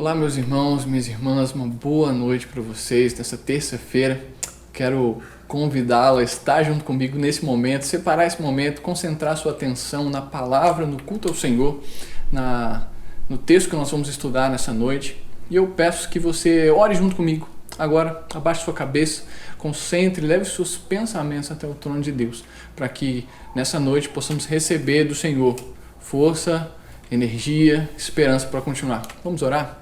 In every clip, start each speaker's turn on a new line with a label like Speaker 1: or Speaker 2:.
Speaker 1: Olá, meus irmãos, minhas irmãs, uma boa noite para vocês nessa terça-feira. Quero convidá-la a estar junto comigo nesse momento, separar esse momento, concentrar sua atenção na palavra, no culto ao Senhor, no texto que nós vamos estudar nessa noite. E eu peço que você ore junto comigo. Agora, abaixe sua cabeça, concentre, leve seus pensamentos até o trono de Deus, para que nessa noite possamos receber do Senhor força, energia, esperança para continuar. Vamos orar?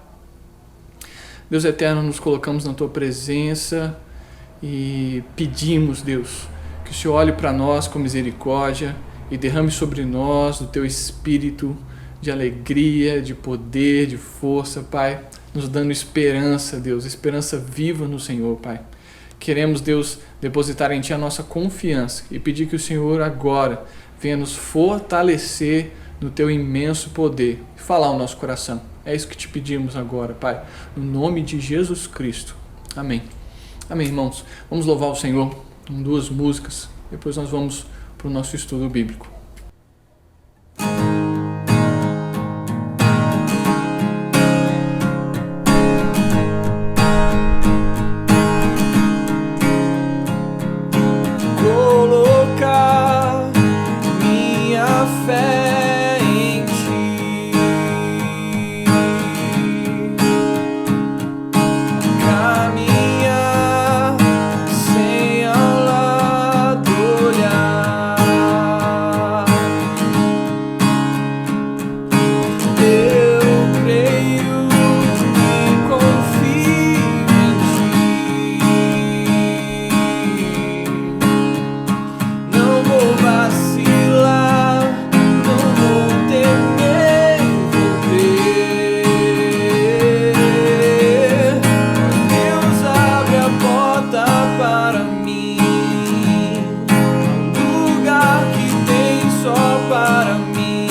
Speaker 1: Deus eterno, nos colocamos na Tua presença e pedimos, Deus, que o Senhor olhe para nós com misericórdia e derrame sobre nós o Teu Espírito de alegria, de poder, de força, Pai, nos dando esperança, Deus, esperança viva no Senhor, Pai. Queremos, Deus, depositar em Ti a nossa confiança e pedir que o Senhor agora venha nos fortalecer no Teu imenso poder e falar ao nosso coração. É isso que Te pedimos agora, Pai, no nome de Jesus Cristo. Amém. Amém, irmãos. Vamos louvar o Senhor com duas músicas, depois nós vamos para o nosso estudo bíblico.
Speaker 2: Colocar minha fé em Ti, caminhar sem ao lado olhar. Eu creio e confio em Ti. Não vou vacilar, não vou temer, vou crer. Deus abre a porta para mim, um lugar que tem só para mim.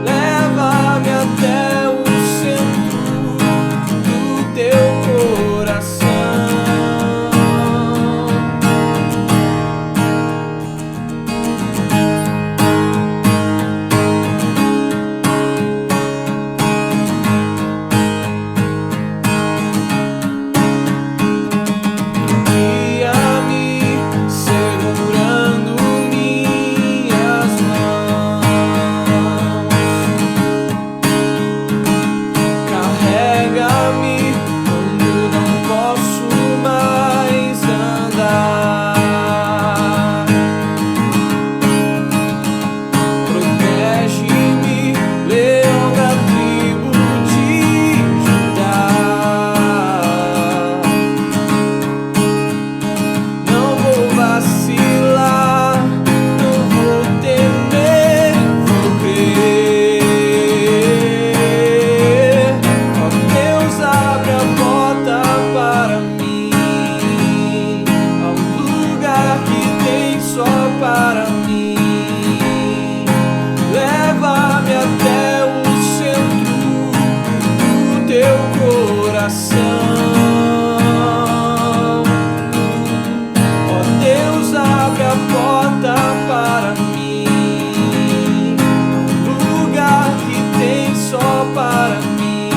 Speaker 2: Leva-me até o centro do Teu coração. Guia-me segurando minhas mãos, carrega-me quando não posso mais andar, protege-me, leão da tribo de Judá. Não vou vacilar, não vou temer, vou crer. Ó Deus, abre a porta para mim, há um lugar que tem só para mim. Leva-me até o centro do Teu coração. Ó Deus, abre a porta para mim, um lugar que tem só para mim.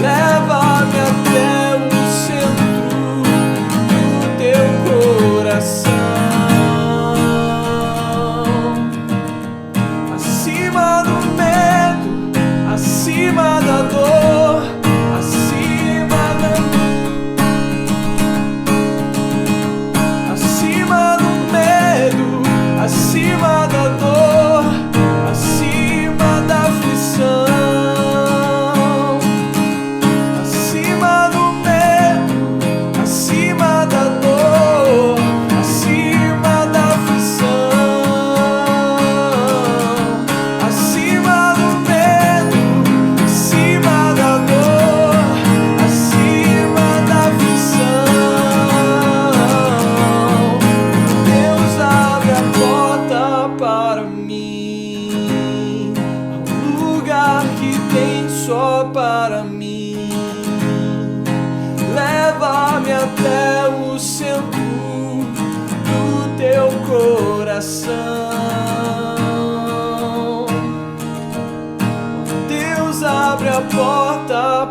Speaker 2: Leva-me até o centro do Teu coração. Acima do medo, acima da dor, acima do medo, acima da dor, acima da aflição, acima do medo, acima da dor, acima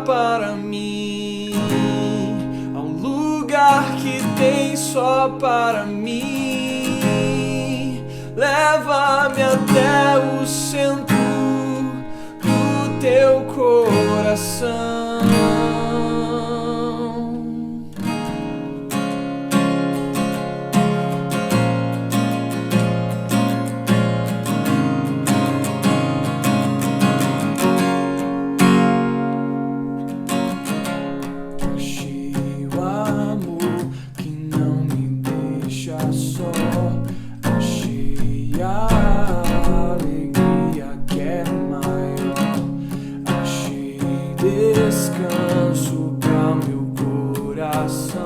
Speaker 2: só para mim, a um lugar que tem só para mim. Leva-me até o centro do teu coração. Descanso para meu coração,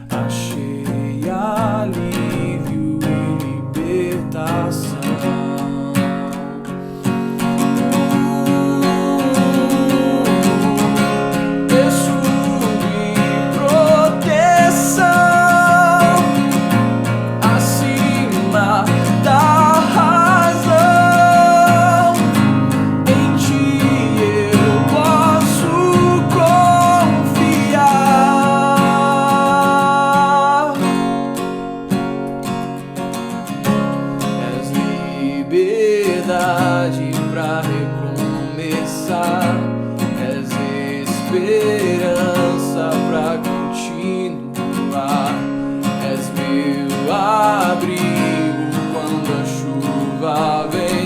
Speaker 2: achei alívio e libertação. Escudo e proteção acima da razão. Em ti eu posso confiar. És liberdade pra recomeçar, és esperança pra continuar, és meu abrigo quando a chuva vem.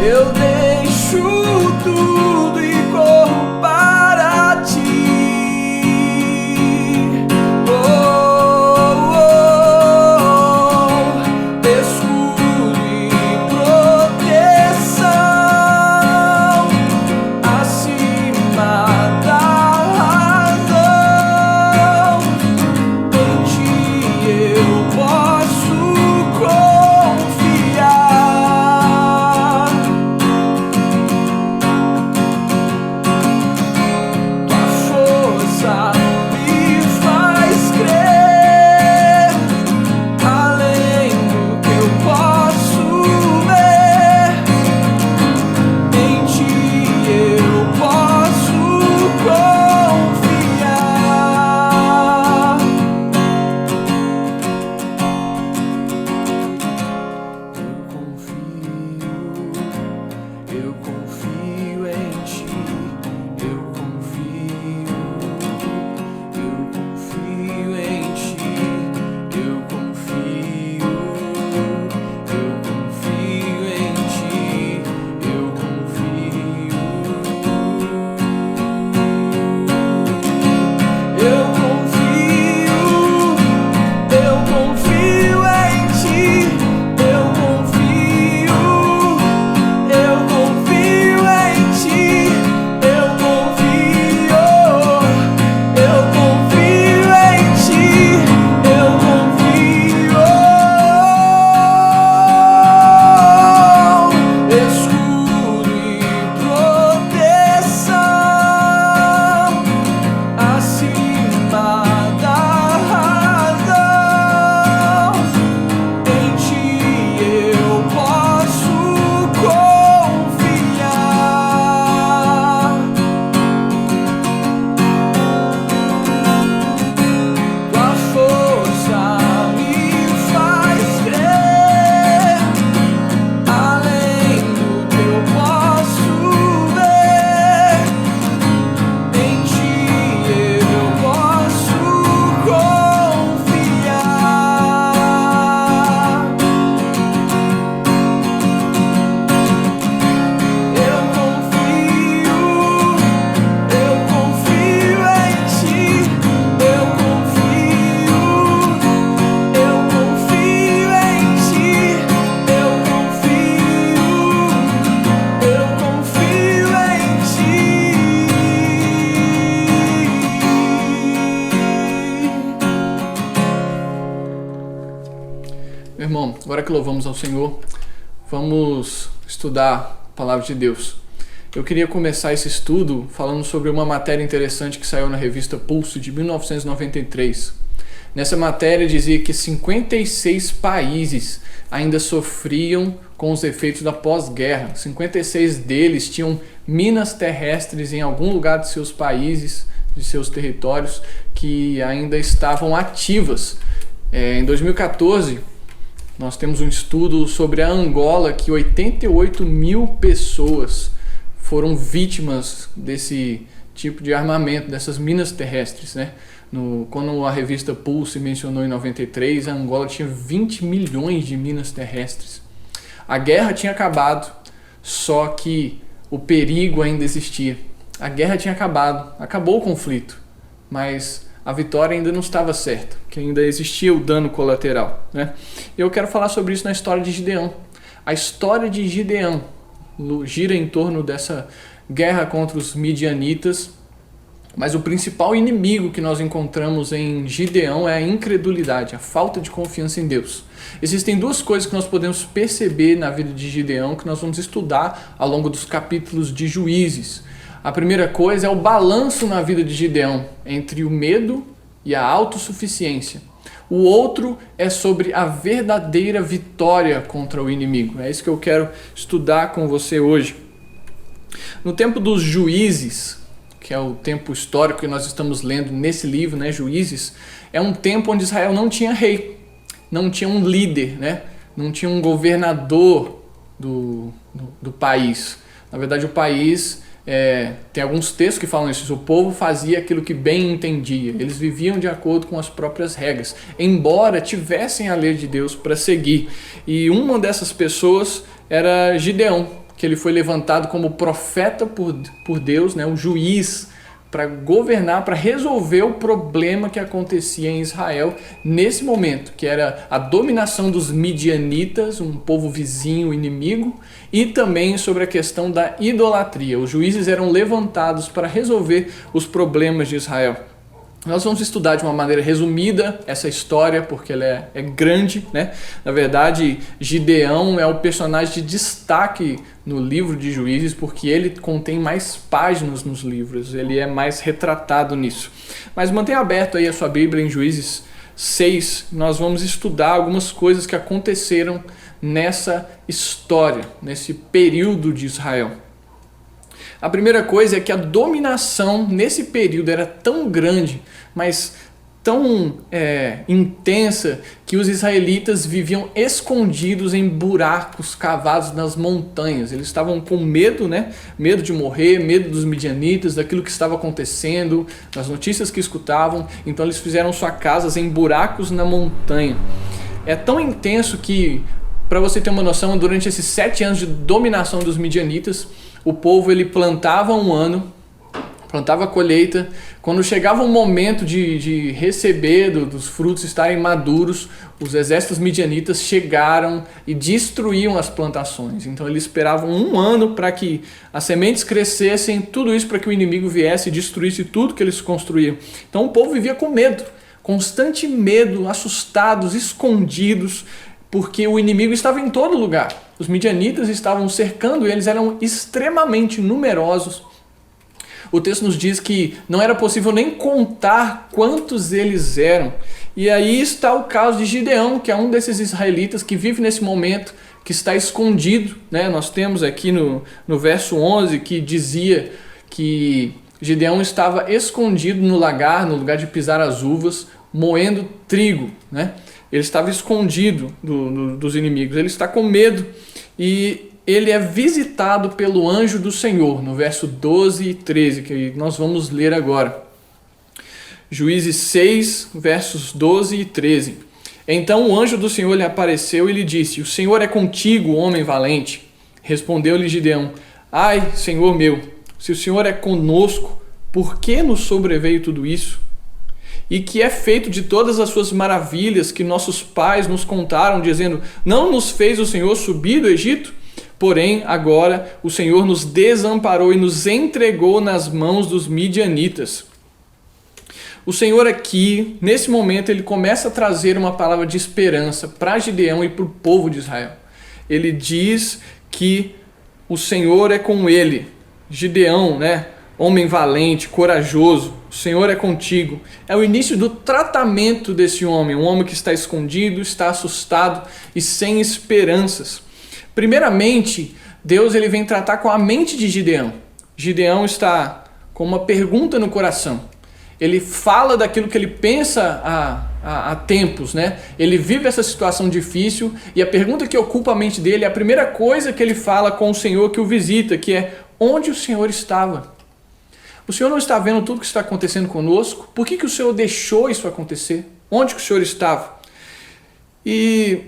Speaker 2: Eu deixo tudo e corro para ti. Oh, oh, oh. Escudo e proteção acima da razão. Em ti eu posso confiar. Tua força me faz crer, além do que eu posso ver. Em ti eu posso confiar. Eu confio em ti, eu confio em ti, eu confio em ti, eu confio. Eu confio em ti, eu confio em ti, eu confio em ti, eu confio. Escudo e proteção acima da razão. Em ti eu posso confiar. Tua força me faz crer, além do que eu posso ver. Em ti eu posso confiar. Eu confio em ti, eu confio em ti, eu confio em ti.
Speaker 1: Meu irmão, agora que louvamos ao Senhor, vamos estudar a Palavra de Deus. Eu queria começar esse estudo falando sobre uma matéria interessante que saiu na revista Pulso de 1993. Nessa matéria dizia que 56 países ainda sofriam com os efeitos da pós-guerra. 56 deles tinham minas terrestres em algum lugar de seus países, de seus territórios, que ainda estavam ativas. Em 2014, nós temos um estudo sobre a Angola, que 88 mil pessoas foram vítimas desse tipo de armamento, dessas minas terrestres, né? Quando a revista Pulse mencionou em 93, a Angola tinha 20 milhões de minas terrestres. A guerra tinha acabado, só que o perigo ainda existia. A guerra tinha acabado, acabou o conflito, mas a vitória ainda não estava certa, que ainda existia o dano colateral, né? Eu quero falar sobre isso na história de Gideão. A história de Gideão gira em torno dessa guerra contra os midianitas, mas o principal inimigo que nós encontramos em Gideão é a incredulidade, a falta de confiança em Deus. Existem duas coisas que nós podemos perceber na vida de Gideão que nós vamos estudar ao longo dos capítulos de Juízes. A primeira coisa é o balanço na vida de Gideão entre o medo e a autossuficiência. O outro é sobre a verdadeira vitória contra o inimigo. É isso que eu quero estudar com você hoje. No tempo dos juízes, que é o tempo histórico que nós estamos lendo nesse livro, né, Juízes, é um tempo onde Israel não tinha rei, não tinha um líder, né, não tinha um governador do país. Na verdade, o país, tem alguns textos que falam isso, o povo fazia aquilo que bem entendia, eles viviam de acordo com as próprias regras, embora tivessem a lei de Deus para seguir. E uma dessas pessoas era Gideão, que ele foi levantado como profeta por Deus, né, um juiz, para governar, para resolver o problema que acontecia em Israel nesse momento, que era a dominação dos midianitas, um povo vizinho, inimigo, e também sobre a questão da idolatria. Os juízes eram levantados para resolver os problemas de Israel. Nós vamos estudar de uma maneira resumida essa história, porque ela é grande, né? Na verdade, Gideão é o personagem de destaque no livro de Juízes, porque ele contém mais páginas nos livros, ele é mais retratado nisso. Mas mantenha aberto aí a sua Bíblia em Juízes 6, nós vamos estudar algumas coisas que aconteceram nessa história, nesse período de Israel. A primeira coisa é que a dominação nesse período era tão grande, mas tão intensa, que os israelitas viviam escondidos em buracos cavados nas montanhas. Eles estavam com medo, né? Medo de morrer, medo dos midianitas, daquilo que estava acontecendo, das notícias que escutavam. Então eles fizeram suas casas em buracos na montanha. É tão intenso que, para você ter uma noção, durante esses 7 anos de dominação dos midianitas, o povo ele plantava um ano, plantava a colheita. Quando chegava o momento de receber dos frutos estarem maduros, os exércitos midianitas chegaram e destruíam as plantações. Então eles esperavam um ano para que as sementes crescessem, tudo isso para que o inimigo viesse e destruísse tudo que eles construíam. Então o povo vivia com medo, constante medo, assustados, escondidos, porque o inimigo estava em todo lugar. Os midianitas estavam cercando, eles eram extremamente numerosos. O texto nos diz que não era possível nem contar quantos eles eram. E aí está o caso de Gideão, que é um desses israelitas que vive nesse momento, que está escondido, né? Nós temos aqui no verso 11 que dizia que Gideão estava escondido no lagar, no lugar de pisar as uvas, moendo trigo, né? Ele estava escondido dos inimigos, ele está com medo e ele é visitado pelo anjo do Senhor, no verso 12 e 13, que nós vamos ler agora. Juízes 6, versos 12 e 13. Então o anjo do Senhor lhe apareceu e lhe disse: "O Senhor é contigo, homem valente." Respondeu-lhe Gideão: "Ai, Senhor meu, se o Senhor é conosco, por que nos sobreveio tudo isso? E que é feito de todas as suas maravilhas que nossos pais nos contaram, dizendo: não nos fez o Senhor subir do Egito? Porém, agora o Senhor nos desamparou e nos entregou nas mãos dos midianitas." O Senhor aqui, nesse momento, ele começa a trazer uma palavra de esperança para Gideão e para o povo de Israel. Ele diz que o Senhor é com ele. Gideão, né? homem valente, corajoso, o Senhor é contigo. É o início do tratamento desse homem, um homem que está escondido, está assustado e sem esperanças. Primeiramente, Deus ele vem tratar com a mente de Gideão. Gideão está com uma pergunta no coração. Ele fala daquilo que ele pensa há tempos, né? Ele vive essa situação difícil e a pergunta que ocupa a mente dele é a primeira coisa que ele fala com o Senhor que o visita, que é: onde o Senhor estava? O Senhor não está vendo tudo que está acontecendo conosco? Por que o Senhor deixou isso acontecer? Onde que o Senhor estava? E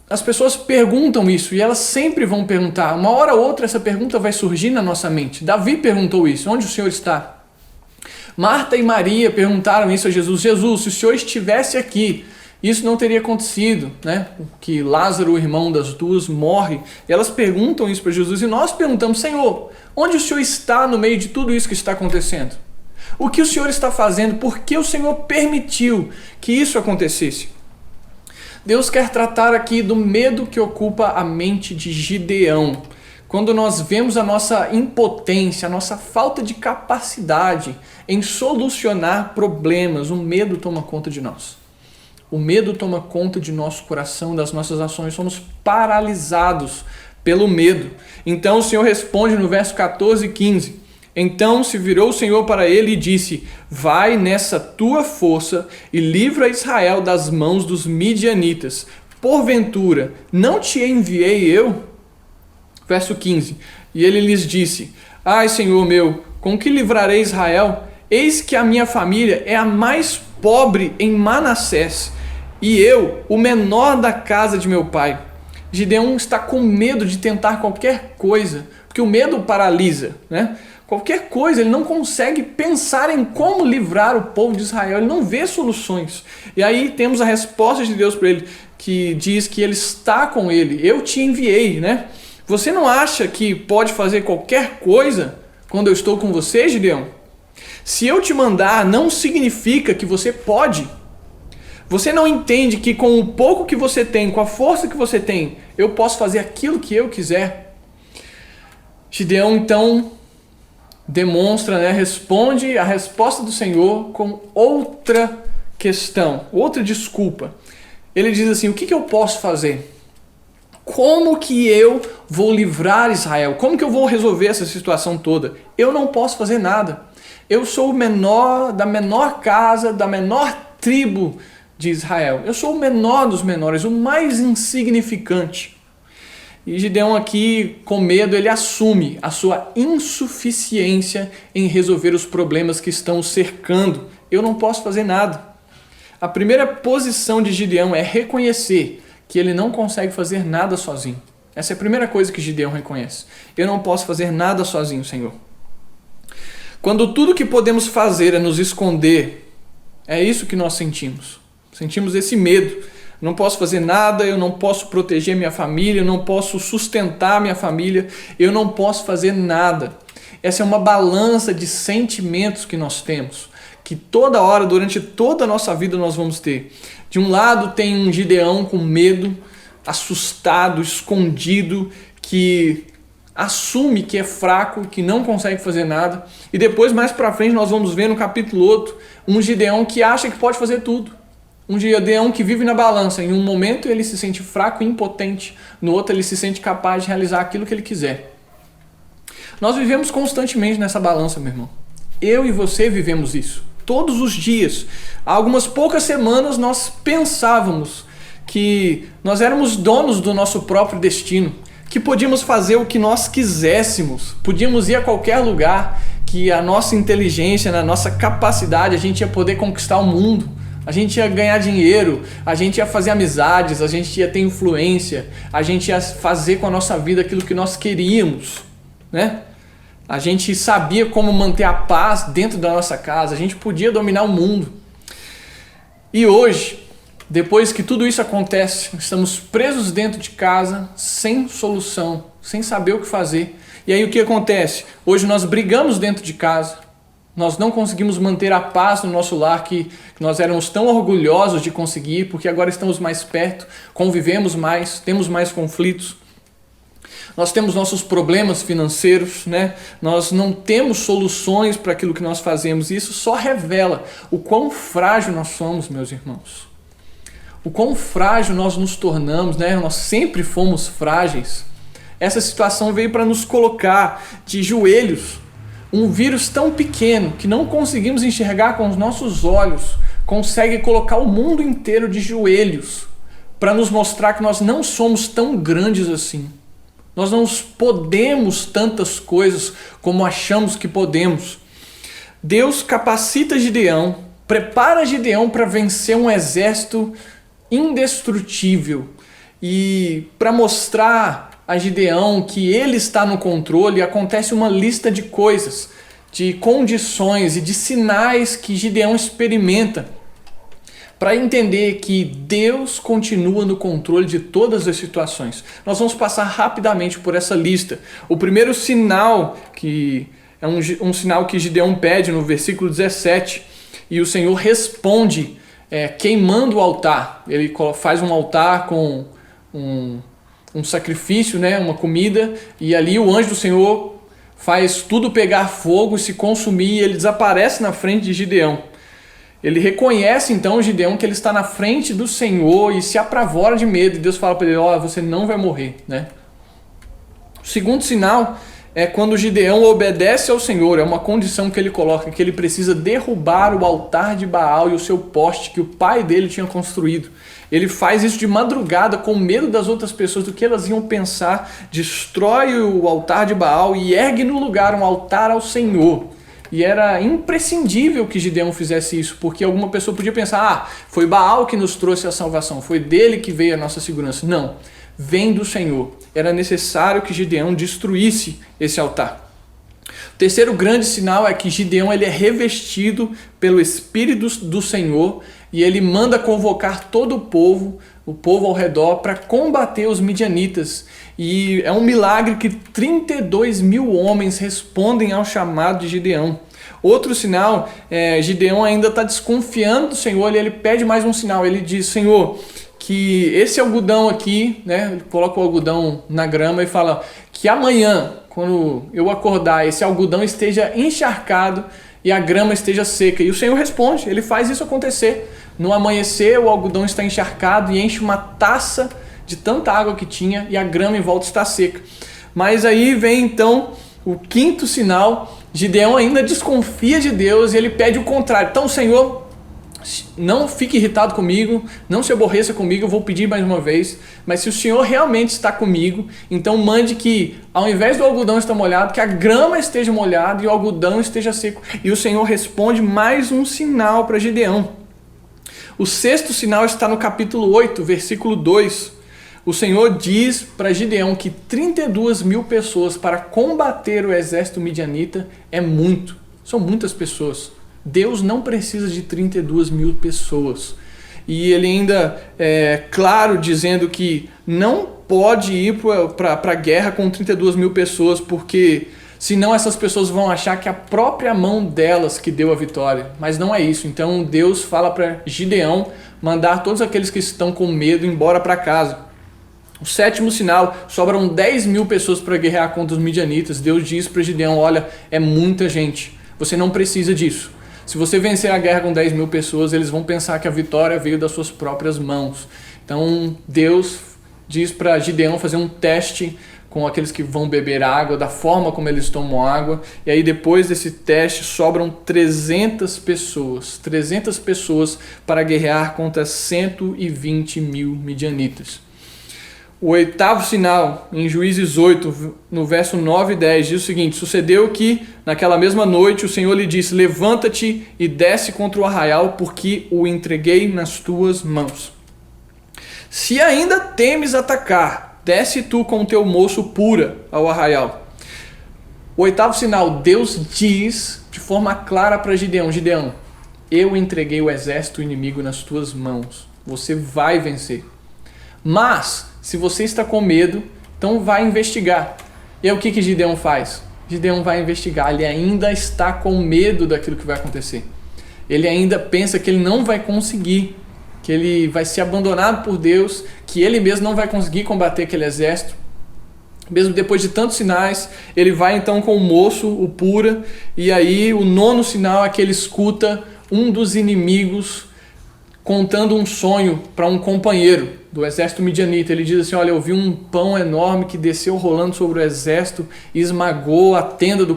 Speaker 1: as pessoas perguntam isso e elas sempre vão perguntar. Uma hora ou outra essa pergunta vai surgir na nossa mente. Davi perguntou isso: onde o Senhor está? Marta e Maria perguntaram isso a Jesus: Jesus, se o Senhor estivesse aqui, isso não teria acontecido, né? Que Lázaro, o irmão das duas, morre. E elas perguntam isso para Jesus e nós perguntamos: Senhor, onde o Senhor está no meio de tudo isso que está acontecendo? O que o Senhor está fazendo? Por que o Senhor permitiu que isso acontecesse? Deus quer tratar aqui do medo que ocupa a mente de Gideão. Quando nós vemos a nossa impotência, a nossa falta de capacidade em solucionar problemas, o medo toma conta de nós. O medo toma conta de nosso coração, das nossas ações. Somos paralisados pelo medo. Então o Senhor responde no verso 14 e 15. Então se virou o Senhor para ele e disse: vai nessa tua força e livra Israel das mãos dos midianitas. Porventura, não te enviei eu? Verso 15. E ele lhes disse: ai, Senhor meu, com que livrarei Israel? Eis que a minha família é a mais pobre em Manassés, e eu, o menor da casa de meu pai. Gideão está com medo de tentar qualquer coisa, porque o medo paralisa, né? Qualquer coisa, ele não consegue pensar em como livrar o povo de Israel, ele não vê soluções. E aí temos a resposta de Deus para ele, que diz que ele está com ele. Eu te enviei, né? Você não acha que pode fazer qualquer coisa quando eu estou com você, Gideão? Se eu te mandar, não significa que você pode. Você não entende que com o pouco que você tem, com a força que você tem, eu posso fazer aquilo que eu quiser? Gideão, então, demonstra, né, responde a resposta do Senhor com outra questão, outra desculpa. Ele diz assim: o que eu posso fazer? Como que eu vou livrar Israel? Como que eu vou resolver essa situação toda? Eu não posso fazer nada. Eu sou o menor da menor casa, da menor tribo de Israel. Eu sou o menor dos menores, o mais insignificante. E Gideão aqui, com medo, ele assume a sua insuficiência em resolver os problemas que estão o cercando. Eu não posso fazer nada. A primeira posição de Gideão é reconhecer que ele não consegue fazer nada sozinho. Essa é a primeira coisa que Gideão reconhece. Eu não posso fazer nada sozinho, Senhor. Quando tudo que podemos fazer é nos esconder, é isso que nós sentimos. Sentimos esse medo. Não posso fazer nada, eu não posso proteger minha família, eu não posso sustentar minha família, eu não posso fazer nada. Essa é uma balança de sentimentos que nós temos, que toda hora, durante toda a nossa vida nós vamos ter. De um lado tem um Gideão com medo, assustado, escondido, que assume que é fraco, que não consegue fazer nada. E depois, mais para frente, nós vamos ver no capítulo 8, um Gideão que acha que pode fazer tudo. Um Gideão que vive na balança. Em um momento ele se sente fraco e impotente, no outro ele se sente capaz de realizar aquilo que ele quiser. Nós vivemos constantemente nessa balança, meu irmão. Eu e você vivemos isso. Todos os dias. Há algumas poucas semanas nós pensávamos que nós éramos donos do nosso próprio destino, que podíamos fazer o que nós quiséssemos, podíamos ir a qualquer lugar, que a nossa inteligência, na nossa capacidade, a gente ia poder conquistar o mundo, a gente ia ganhar dinheiro, a gente ia fazer amizades, a gente ia ter influência, a gente ia fazer com a nossa vida aquilo que nós queríamos, né? A gente sabia como manter a paz dentro da nossa casa, a gente podia dominar o mundo. E hoje, depois que tudo isso acontece, estamos presos dentro de casa, sem solução, sem saber o que fazer. E aí o que acontece? Hoje nós brigamos dentro de casa, nós não conseguimos manter a paz no nosso lar que nós éramos tão orgulhosos de conseguir, porque agora estamos mais perto, convivemos mais, temos mais conflitos. Nós temos nossos problemas financeiros, né? Nós não temos soluções para aquilo que nós fazemos. E isso só revela o quão frágil nós somos, meus irmãos. O quão frágil nós nos tornamos, né? Nós sempre fomos frágeis. Essa situação veio para nos colocar de joelhos. Um vírus tão pequeno que não conseguimos enxergar com os nossos olhos consegue colocar o mundo inteiro de joelhos para nos mostrar que nós não somos tão grandes assim. Nós não podemos tantas coisas como achamos que podemos. Deus capacita Gideão, prepara Gideão para vencer um exército indestrutível. E para mostrar a Gideão que ele está no controle, acontece uma lista de coisas, de condições e de sinais que Gideão experimenta para entender que Deus continua no controle de todas as situações. Nós vamos passar rapidamente por essa lista. O primeiro sinal, que é um sinal que Gideão pede no versículo 17, e o Senhor responde queimando o altar. Ele faz um altar com um sacrifício, né, uma comida, e ali o anjo do Senhor faz tudo pegar fogo e se consumir, e ele desaparece na frente de Gideão. Ele reconhece então Gideão que ele está na frente do Senhor e se apavora de medo. E Deus fala para ele, você não vai morrer, né? O segundo sinal é quando Gideão obedece ao Senhor. É uma condição que ele coloca, que ele precisa derrubar o altar de Baal e o seu poste que o pai dele tinha construído. Ele faz isso de madrugada com medo das outras pessoas, do que elas iam pensar. Destrói o altar de Baal e ergue no lugar um altar ao Senhor. E era imprescindível que Gideão fizesse isso, porque alguma pessoa podia pensar, foi Baal que nos trouxe a salvação, foi dele que veio a nossa segurança. Não, vem do Senhor. Era necessário que Gideão destruísse esse altar. O terceiro grande sinal é que Gideão ele é revestido pelo Espírito do Senhor e ele manda convocar todo o povo ao redor para combater os midianitas. E é um milagre que 32 mil homens respondem ao chamado de Gideão. Outro sinal, Gideão ainda está desconfiando do Senhor e ele pede mais um sinal. Ele diz, Senhor, que esse algodão aqui, né, ele coloca o algodão na grama e fala que amanhã, quando eu acordar, esse algodão esteja encharcado e a grama esteja seca. E o Senhor responde, ele faz isso acontecer. No amanhecer, o algodão está encharcado e enche uma taça de tanta água que tinha e a grama em volta está seca. Mas aí vem então o quinto sinal. Gideão ainda desconfia de Deus e ele pede o contrário. Então, Senhor, não fique irritado comigo, não se aborreça comigo, eu vou pedir mais uma vez, mas se o Senhor realmente está comigo, então mande que ao invés do algodão estar molhado, que a grama esteja molhada e o algodão esteja seco. E o Senhor responde mais um sinal para Gideão. O sexto sinal está no capítulo 8, versículo 2. O Senhor diz para Gideão que 32 mil pessoas para combater o exército midianita é muito. São muitas pessoas. Deus não precisa de 32 mil pessoas. E ele ainda claro, dizendo que não pode ir para a guerra com 32 mil pessoas, porque senão essas pessoas vão achar que a própria mão delas que deu a vitória. Mas não é isso. Então Deus fala para Gideão mandar todos aqueles que estão com medo embora para casa. O sétimo sinal, sobram 10 mil pessoas para guerrear contra os midianitas. Deus diz para Gideão, olha, é muita gente, você não precisa disso. Se você vencer a guerra com 10 mil pessoas, eles vão pensar que a vitória veio das suas próprias mãos. Então Deus diz para Gideão fazer um teste com aqueles que vão beber água, da forma como eles tomam água. E aí depois desse teste sobram 300 pessoas para guerrear contra 120 mil midianitas. O oitavo sinal, em Juízes 8, no verso 9 e 10, diz o seguinte: sucedeu que, naquela mesma noite, o Senhor lhe disse, levanta-te e desce contra o arraial, porque o entreguei nas tuas mãos. Se ainda temes atacar, desce tu com teu moço pura ao arraial. O oitavo sinal, Deus diz de forma clara para Gideão, Gideão, eu entreguei o exército inimigo nas tuas mãos, você vai vencer. Mas, se você está com medo, então vai investigar. E aí o que Gideão faz? Gideão vai investigar, ele ainda está com medo daquilo que vai acontecer. Ele ainda pensa que ele não vai conseguir, que ele vai ser abandonado por Deus, que ele mesmo não vai conseguir combater aquele exército. Mesmo depois de tantos sinais, ele vai então com o moço, o Pura, e aí o 9º sinal é que ele escuta um dos inimigos contando um sonho para um companheiro do exército midianita. Ele diz assim: olha, eu vi um pão enorme que desceu rolando sobre o exército e esmagou a tenda do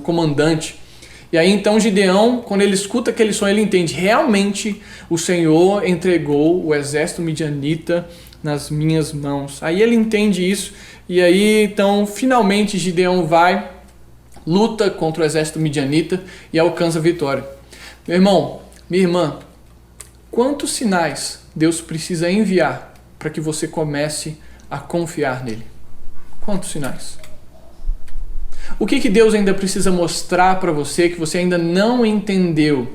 Speaker 1: comandante. E aí então Gideão, quando ele escuta aquele sonho, ele entende: realmente o Senhor entregou o exército midianita nas minhas mãos. Aí ele entende isso, e aí então finalmente Gideão vai, luta contra o exército midianita e alcança a vitória. Meu irmão, minha irmã, quantos sinais Deus precisa enviar para que você comece a confiar nele? Quantos sinais? O que Deus ainda precisa mostrar para você que você ainda não entendeu?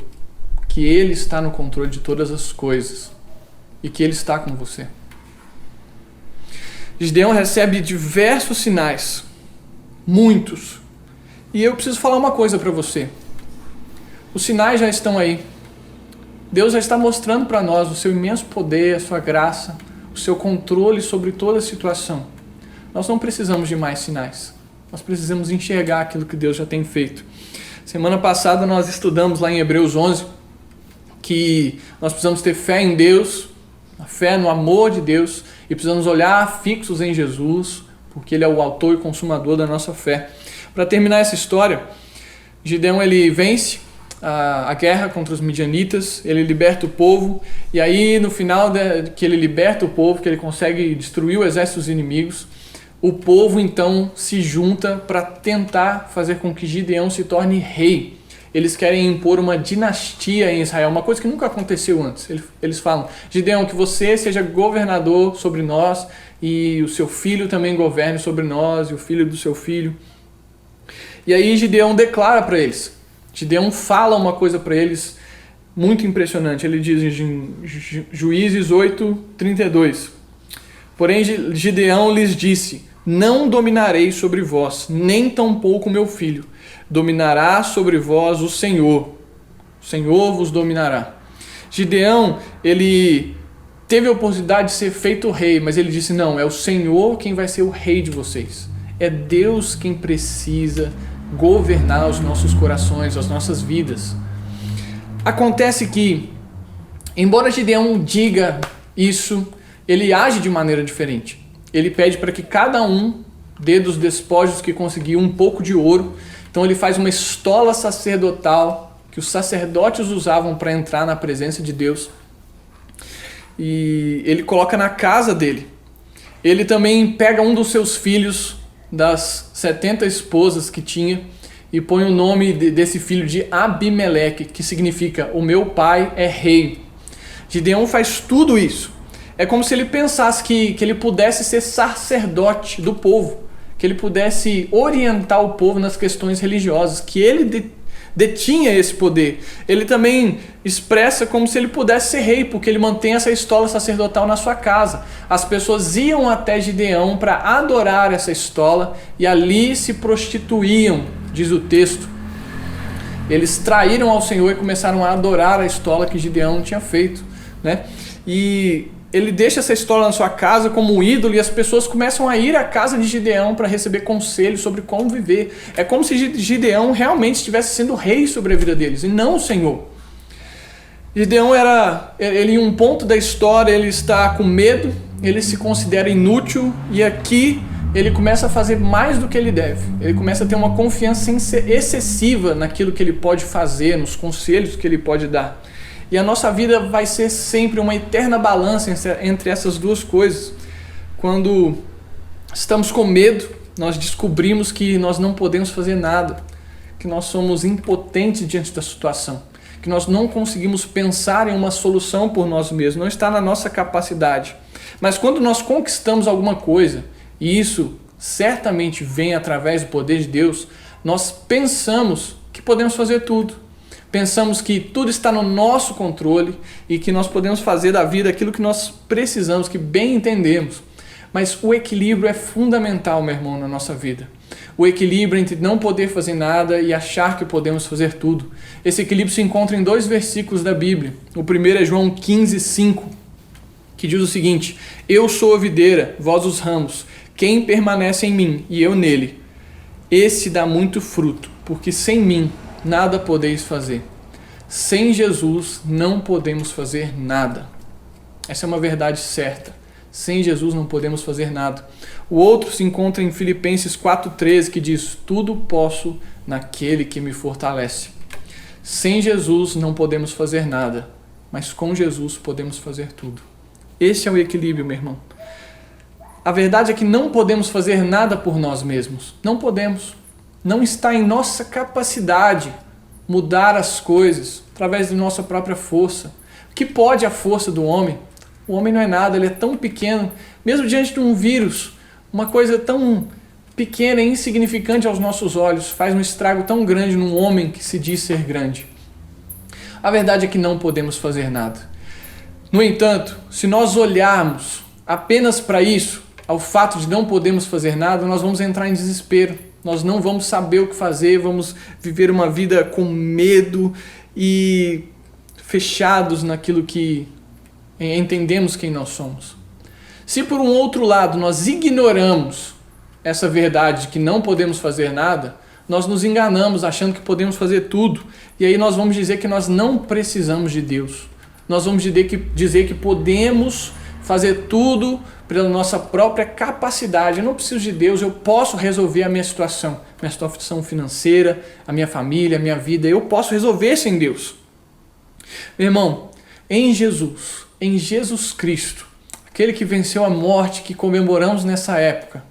Speaker 1: Que Ele está no controle de todas as coisas e que Ele está com você. Gideão recebe diversos sinais, muitos. E eu preciso falar uma coisa para você. Os sinais já estão aí. Deus já está mostrando para nós o seu imenso poder, a sua graça, o seu controle sobre toda a situação. Nós não precisamos de mais sinais. Nós precisamos enxergar aquilo que Deus já tem feito. Semana passada nós estudamos lá em Hebreus 11 que nós precisamos ter fé em Deus, a fé no amor de Deus, e precisamos olhar fixos em Jesus, porque Ele é o autor e consumador da nossa fé. Para terminar essa história, Gideão ele vence a guerra contra os midianitas, ele liberta o povo, e aí no final que ele liberta o povo, que ele consegue destruir o exército dos inimigos, o povo então se junta para tentar fazer com que Gideão se torne rei. Eles querem impor uma dinastia em Israel, uma coisa que nunca aconteceu antes. Eles falam: Gideão, que você seja governador sobre nós e o seu filho também governe sobre nós e o filho do seu filho. E aí Gideão declara para eles. Gideão fala uma coisa para eles muito impressionante. Ele diz em Juízes 8:32. Porém Gideão lhes disse: não dominarei sobre vós, nem tampouco meu filho. Dominará sobre vós o Senhor. O Senhor vos dominará. Gideão, ele teve a oportunidade de ser feito rei, mas ele disse: não, é o Senhor quem vai ser o rei de vocês. É Deus quem precisa governar os nossos corações, as nossas vidas. Acontece que, embora Gideão diga isso, ele age de maneira diferente. Ele pede para que cada um dê dos despojos que conseguiu um pouco de ouro. Então ele faz uma estola sacerdotal que os sacerdotes usavam para entrar na presença de Deus. E ele coloca na casa dele. Ele também pega um dos seus filhos, das 70 esposas que tinha, e põe o nome desse filho de Abimeleque, que significa: o meu pai é rei. Gideão faz tudo isso. É como se ele pensasse que ele pudesse ser sacerdote do povo, que ele pudesse orientar o povo nas questões religiosas, que ele detinha esse poder. Ele também expressa como se ele pudesse ser rei, porque ele mantém essa estola sacerdotal na sua casa. As pessoas iam até Gideão para adorar essa estola e ali se prostituíam, diz o texto. Eles traíram ao Senhor e começaram a adorar a estola que Gideão tinha feito, né? E ele deixa essa estola na sua casa como um ídolo, e as pessoas começam a ir à casa de Gideão para receber conselhos sobre como viver. É como se Gideão realmente estivesse sendo rei sobre a vida deles, e não o Senhor. Gideão ele em um ponto da história, ele está com medo, ele se considera inútil, e aqui ele começa a fazer mais do que ele deve. Ele começa a ter uma confiança excessiva naquilo que ele pode fazer, nos conselhos que ele pode dar. E a nossa vida vai ser sempre uma eterna balança entre essas duas coisas. Quando estamos com medo, nós descobrimos que nós não podemos fazer nada, que nós somos impotentes diante da situação, que nós não conseguimos pensar em uma solução por nós mesmos, não está na nossa capacidade. Mas quando nós conquistamos alguma coisa, e isso certamente vem através do poder de Deus, nós pensamos que podemos fazer tudo. Pensamos que tudo está no nosso controle e que nós podemos fazer da vida aquilo que nós precisamos, que bem entendemos. Mas o equilíbrio é fundamental, meu irmão, na nossa vida. O equilíbrio entre não poder fazer nada e achar que podemos fazer tudo. Esse equilíbrio se encontra em 2 versículos da Bíblia. O primeiro é João 15:5, que diz o seguinte: eu sou a videira, vós os ramos. Quem permanece em mim e eu nele, esse dá muito fruto, porque sem mim nada podeis fazer. Sem Jesus não podemos fazer nada. Essa é uma verdade certa. Sem Jesus não podemos fazer nada. O outro se encontra em Filipenses 4,13, que diz: tudo posso naquele que me fortalece. Sem Jesus não podemos fazer nada, mas com Jesus podemos fazer tudo. Esse é o equilíbrio, meu irmão. A verdade é que não podemos fazer nada por nós mesmos. Não podemos. Não está em nossa capacidade mudar as coisas através de nossa própria força. O que pode a força do homem? O homem não é nada, ele é tão pequeno. Mesmo diante de um vírus, uma coisa tão pequena e insignificante aos nossos olhos, faz um estrago tão grande num homem que se diz ser grande. A verdade é que não podemos fazer nada. No entanto, se nós olharmos apenas para isso, ao fato de não podermos fazer nada, nós vamos entrar em desespero. Nós não vamos saber o que fazer, vamos viver uma vida com medo e fechados naquilo que entendemos quem nós somos. Se por um outro lado nós ignoramos essa verdade de que não podemos fazer nada, nós nos enganamos achando que podemos fazer tudo. E aí nós vamos dizer que nós não precisamos de Deus. Nós vamos dizer que podemos fazer tudo pela nossa própria capacidade. Eu não preciso de Deus, eu posso resolver a minha situação financeira, a minha família, a minha vida. Eu posso resolver sem Deus. Meu irmão, em Jesus Cristo, aquele que venceu a morte, que comemoramos nessa época,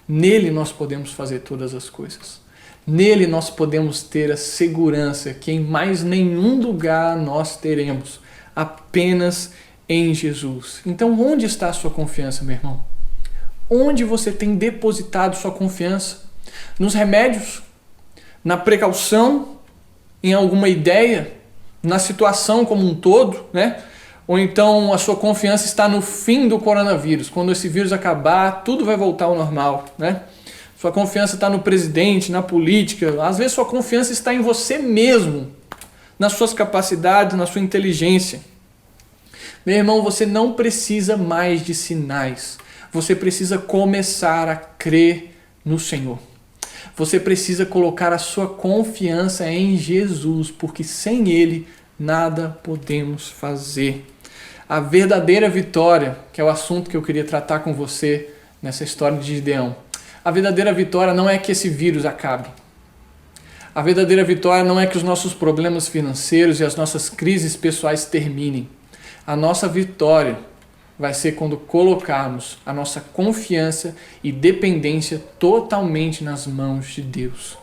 Speaker 1: nele nós podemos fazer todas as coisas. Nele nós podemos ter a segurança que em mais nenhum lugar nós teremos, apenas em Jesus. Então, onde está a sua confiança, meu irmão? Onde você tem depositado sua confiança? Nos remédios? Na precaução? Em alguma ideia? Na situação como um todo, né? Ou então a sua confiança está no fim do coronavírus. Quando esse vírus acabar, tudo vai voltar ao normal, né? Sua confiança está no presidente, na política. Às vezes sua confiança está em você mesmo, nas suas capacidades, na sua inteligência. Meu irmão, você não precisa mais de sinais. Você precisa começar a crer no Senhor. Você precisa colocar a sua confiança em Jesus, porque sem Ele nada podemos fazer. A verdadeira vitória, que é o assunto que eu queria tratar com você nessa história de Gideão. A verdadeira vitória não é que esse vírus acabe. A verdadeira vitória não é que os nossos problemas financeiros e as nossas crises pessoais terminem. A nossa vitória vai ser quando colocarmos a nossa confiança e dependência totalmente nas mãos de Deus.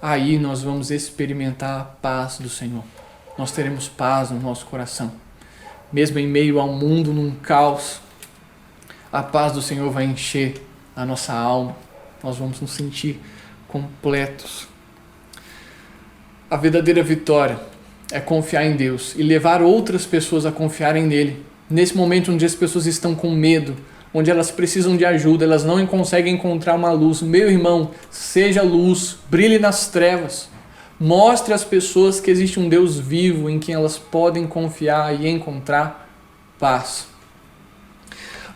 Speaker 1: Aí nós vamos experimentar a paz do Senhor. Nós teremos paz no nosso coração. Mesmo em meio ao mundo, num caos, a paz do Senhor vai encher a nossa alma. Nós vamos nos sentir completos. A verdadeira vitória é confiar em Deus e levar outras pessoas a confiarem nele. Nesse momento onde as pessoas estão com medo, onde elas precisam de ajuda, elas não conseguem encontrar uma luz. Meu irmão, seja luz, brilhe nas trevas. Mostre às pessoas que existe um Deus vivo em quem elas podem confiar e encontrar paz.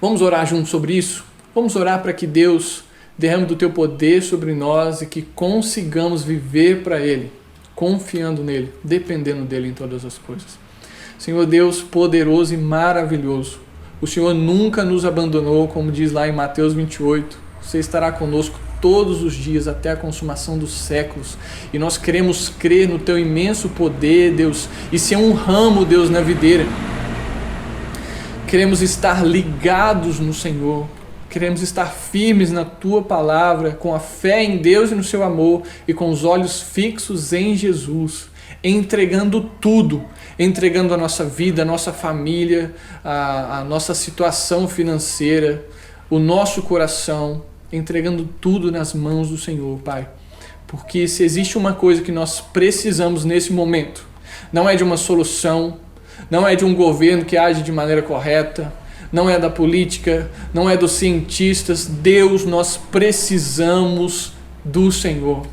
Speaker 1: Vamos orar juntos sobre isso? Vamos orar para que Deus derrame do teu poder sobre nós e que consigamos viver para Ele, confiando nele, dependendo dele em todas as coisas. Senhor Deus poderoso e maravilhoso, o Senhor nunca nos abandonou, como diz lá em Mateus 28. Você estará conosco todos os dias até a consumação dos séculos. E nós queremos crer no teu imenso poder, Deus, e ser um ramo, Deus, na videira. Queremos estar ligados no Senhor. Queremos estar firmes na tua palavra, com a fé em Deus e no seu amor e com os olhos fixos em Jesus, entregando tudo, entregando a nossa vida, a nossa família, a nossa situação financeira, o nosso coração, entregando tudo nas mãos do Senhor, Pai. Porque se existe uma coisa que nós precisamos nesse momento, não é de uma solução, não é de um governo que age de maneira correta, não é da política, não é dos cientistas. Deus, nós precisamos do Senhor.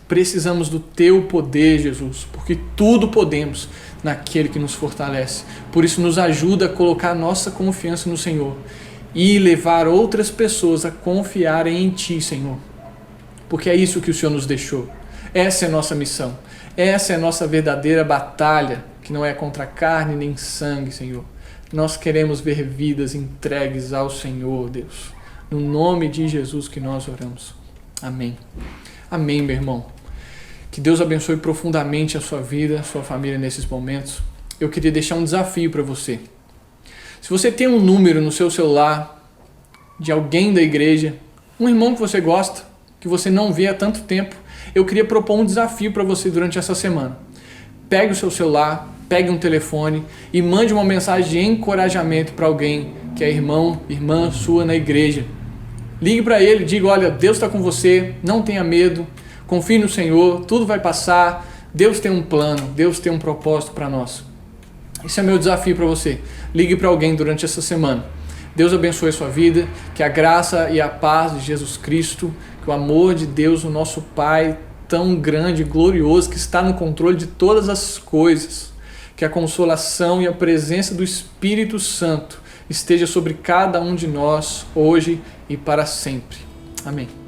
Speaker 1: Precisamos do teu poder, Jesus, porque tudo podemos naquele que nos fortalece. Por isso nos ajuda a colocar nossa confiança no Senhor e levar outras pessoas a confiarem em Ti, Senhor. Porque é isso que o Senhor nos deixou. Essa é a nossa missão. Essa é a nossa verdadeira batalha, que não é contra carne nem sangue, Senhor. Nós queremos ver vidas entregues ao Senhor, Deus. No nome de Jesus que nós oramos. Amém. Amém, meu irmão. Que Deus abençoe profundamente a sua vida, a sua família nesses momentos. Eu queria deixar um desafio para você. Se você tem um número no seu celular de alguém da igreja, um irmão que você gosta, que você não vê há tanto tempo, eu queria propor um desafio para você durante essa semana. Pegue o seu celular, pegue um telefone e mande uma mensagem de encorajamento para alguém que é irmão, irmã sua na igreja. Ligue para ele e diga, olha, Deus está com você, não tenha medo, confie no Senhor, tudo vai passar, Deus tem um plano, Deus tem um propósito para nós. Esse é o meu desafio para você. Ligue para alguém durante essa semana. Deus abençoe a sua vida, que a graça e a paz de Jesus Cristo, que o amor de Deus, o nosso Pai, tão grande e glorioso, que está no controle de todas as coisas, que a consolação e a presença do Espírito Santo esteja sobre cada um de nós, hoje e para sempre. Amém.